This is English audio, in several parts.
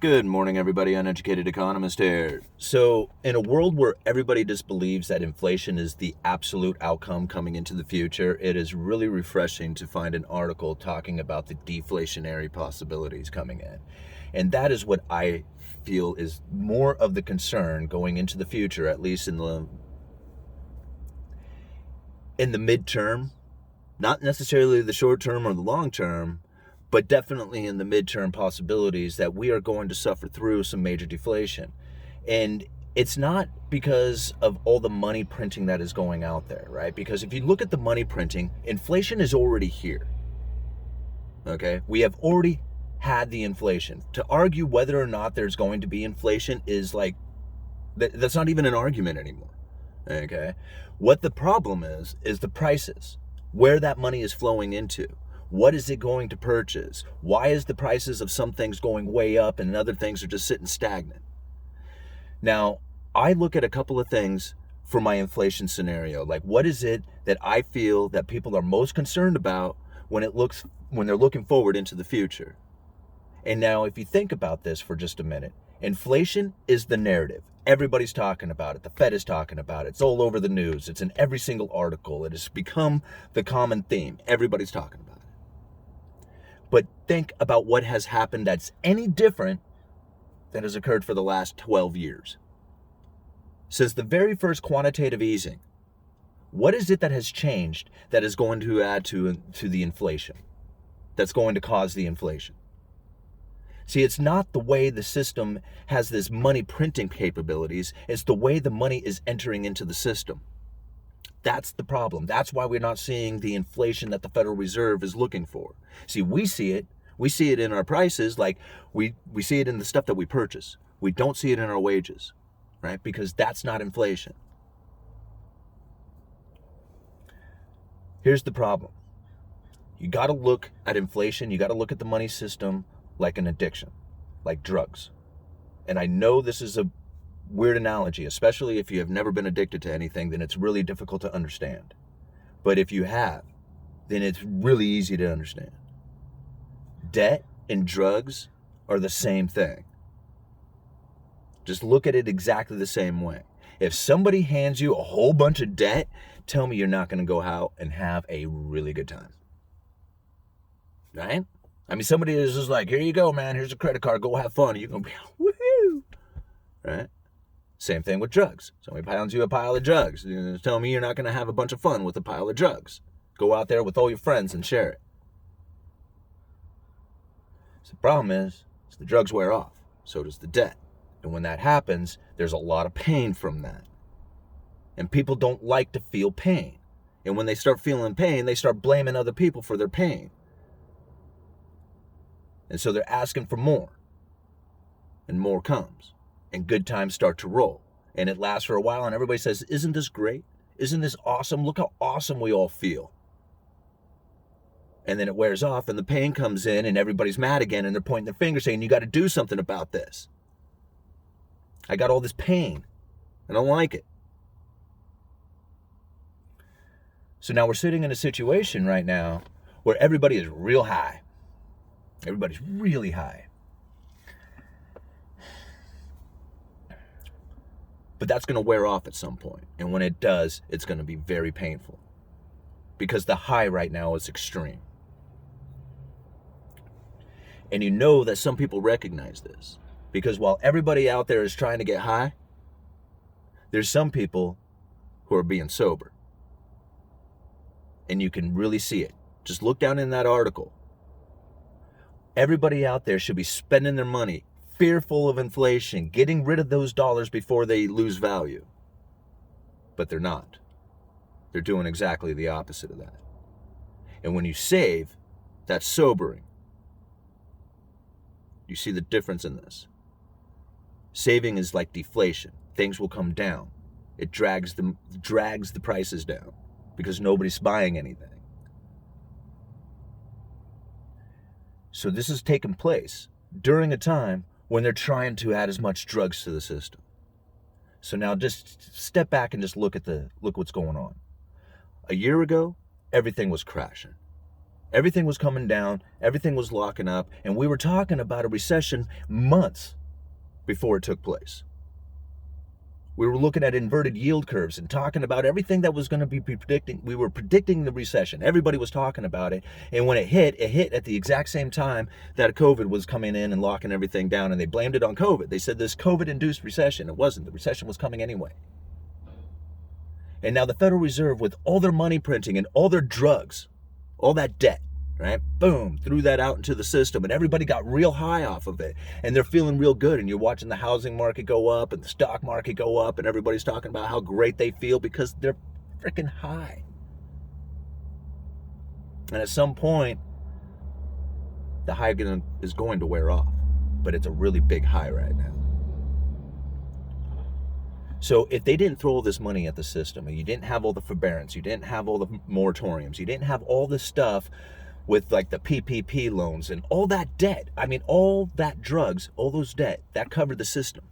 Good morning, everybody. Uneducated Economist here. So, in a world where everybody just believes that inflation is the absolute outcome coming into the future, it is really refreshing to find an article talking about the deflationary possibilities coming in. And that is what I feel is more of the concern going into the future, at least in the midterm, not necessarily the short term or the long term, but definitely in the midterm possibilities that we are going to suffer through some major deflation. And it's not because of all the money printing that is going out there, right? Because if you look at the money printing, inflation is already here. Okay? We have already had the inflation. To argue whether or not there's going to be inflation is like, that's not even an argument anymore. Okay? What the problem is the prices, where that money is flowing into. What is it going to purchase? Why is the prices of some things going way up and other things are just sitting stagnant? Now, I look at a couple of things for my inflation scenario. Like, what is it that I feel that people are most concerned about when they're looking forward into the future? And now, if you think about this for just a minute, inflation is the narrative. Everybody's talking about it. The Fed is talking about it. It's all over the news. It's in every single article. It has become the common theme. Everybody's talking about it. But think about what has happened that's any different that has occurred for the last 12 years. Since the very first quantitative easing, what is it that has changed that is going to add to the inflation, that's going to cause the inflation? See, it's not the way the system has this money printing capabilities, it's the way the money is entering into the system. That's the problem. That's why we're not seeing the inflation that the Federal Reserve is looking for. See, we see it. We see it in our prices, like we see it in the stuff that we purchase. We don't see it in our wages, right? Because that's not inflation. Here's the problem. You got to look at inflation. You got to look at the money system like an addiction, like drugs. And I know this is a weird analogy, especially if you have never been addicted to anything, then it's really difficult to understand. But if you have, then it's really easy to understand. Debt and drugs are the same thing. Just look at it exactly the same way. If somebody hands you a whole bunch of debt, tell me you're not going to go out and have a really good time. Right? I mean, somebody is just like, here you go, man, here's a credit card, go have fun. And you're going to be, woohoo! Right? Same thing with drugs. Somebody pounds you a pile of drugs. You're telling me you're not going to have a bunch of fun with a pile of drugs. Go out there with all your friends and share it. So the problem is the drugs wear off. So does the debt. And when that happens, there's a lot of pain from that. And people don't like to feel pain. And when they start feeling pain, they start blaming other people for their pain. And so they're asking for more. And more comes. And good times start to roll. And it lasts for a while, and everybody says, isn't this great? Isn't this awesome? Look how awesome we all feel. And then it wears off, and the pain comes in, and everybody's mad again, and they're pointing their finger saying, you got to do something about this. I got all this pain. I don't like it. So now we're sitting in a situation right now where everybody is real high. Everybody's really high. But that's going to wear off at some point. And when it does, it's going to be very painful. Because the high right now is extreme. And you know that some people recognize this. Because while everybody out there is trying to get high, there's some people who are being sober. And you can really see it. Just look down in that article. Everybody out there should be spending their money fearful of inflation, getting rid of those dollars before they lose value. But they're not. They're doing exactly the opposite of that. And when you save, that's sobering. You see the difference in this. Saving is like deflation. Things will come down. It drags the prices down because nobody's buying anything. So this has taken place during a time when they're trying to add as much drugs to the system. So now just step back and just look what's going on. A year ago, everything was crashing. Everything was coming down, everything was locking up, and we were talking about a recession months before it took place. We were looking at inverted yield curves and talking about everything that was going to be predicting. We were predicting the recession. Everybody was talking about it. And when it hit at the exact same time that COVID was coming in and locking everything down, and they blamed it on COVID. They said this COVID-induced recession. It wasn't. The recession was coming anyway. And now the Federal Reserve, with all their money printing and all their drugs, all that debt, right? Boom, threw that out into the system, and everybody got real high off of it, and they're feeling real good, and you're watching the housing market go up and the stock market go up, and everybody's talking about how great they feel because they're freaking high. And at some point, the high is going to wear off, but it's a really big high right now. So if they didn't throw all this money at the system, and you didn't have all the forbearance, you didn't have all the moratoriums, you didn't have all this stuff with like the PPP loans and all that debt, I mean, all that drugs, all those debt, that covered the system.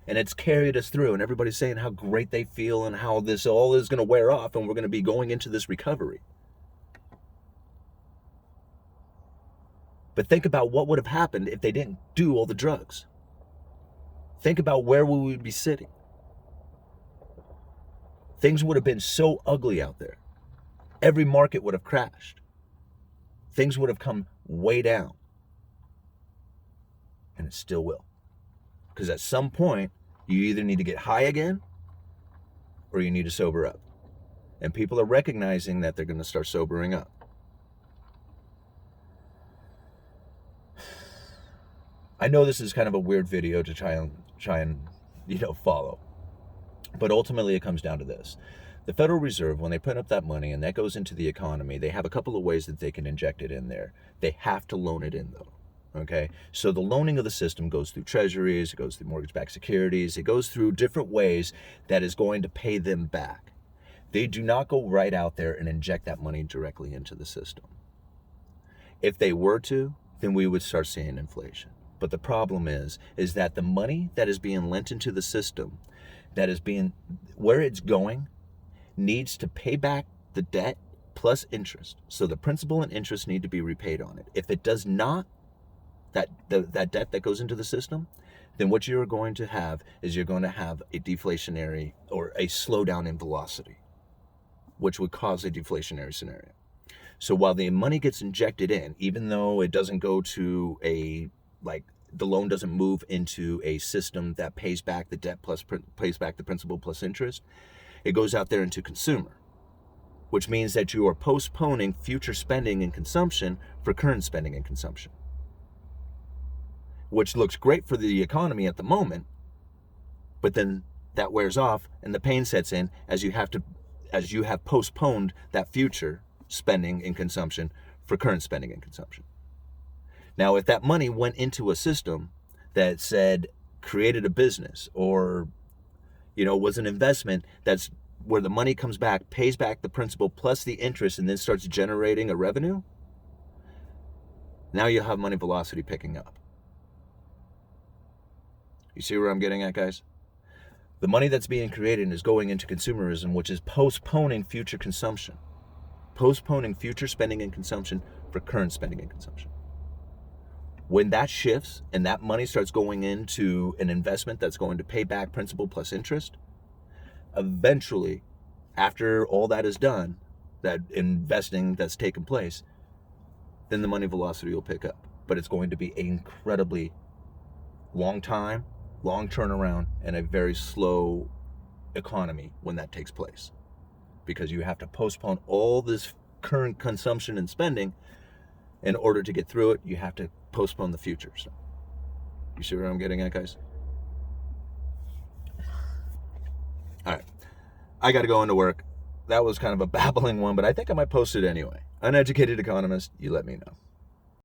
And it's carried us through, and everybody's saying how great they feel and how this all is going to wear off, and we're going to be going into this recovery. But think about what would have happened if they didn't do all the drugs. Think about where we would be sitting. Things would have been so ugly out there. Every market would have crashed. Things would have come way down. And it still will. Because at some point, you either need to get high again, or you need to sober up. And people are recognizing that they're going to start sobering up. I know this is kind of a weird video to try and follow. But ultimately, it comes down to this. The Federal Reserve, when they print up that money and that goes into the economy, they have a couple of ways that they can inject it in there. They have to loan it in, though. Okay? So the loaning of the system goes through treasuries, it goes through mortgage-backed securities, it goes through different ways that is going to pay them back. They do not go right out there and inject that money directly into the system. If they were to, then we would start seeing inflation. But the problem is that the money that is being lent into the system, that is being, where it's going, needs to pay back the debt plus interest. So the principal and interest need to be repaid on it. If it does not, that debt that goes into the system, then what you're going to have is you're going to have a deflationary or a slowdown in velocity, which would cause a deflationary scenario. So while the money gets injected in, even though it doesn't go to the loan doesn't move into a system that pays back the debt plus pays back the principal plus interest, it goes out there into consumer, which means that you are postponing future spending and consumption for current spending and consumption, which looks great for the economy at the moment, but then that wears off and the pain sets in as you have postponed that future spending and consumption for current spending and consumption. Now, if that money went into a system that said created a business or, was an investment that's where the money comes back, pays back the principal plus the interest, and then starts generating a revenue, now you'll have money velocity picking up. You see where I'm getting at, guys? The money that's being created is going into consumerism, which is postponing future consumption, postponing future spending and consumption for current spending and consumption. When that shifts and that money starts going into an investment that's going to pay back principal plus interest, eventually, after all that is done, that investing that's taken place, then the money velocity will pick up. But it's going to be an incredibly long time, long turnaround, and a very slow economy when that takes place. Because you have to postpone all this current consumption and spending. In order to get through it, you have to postpone the future. So, you see where I'm getting at, guys? All right. I got to go into work. That was kind of a babbling one, but I think I might post it anyway. Uneducated Economist, you let me know.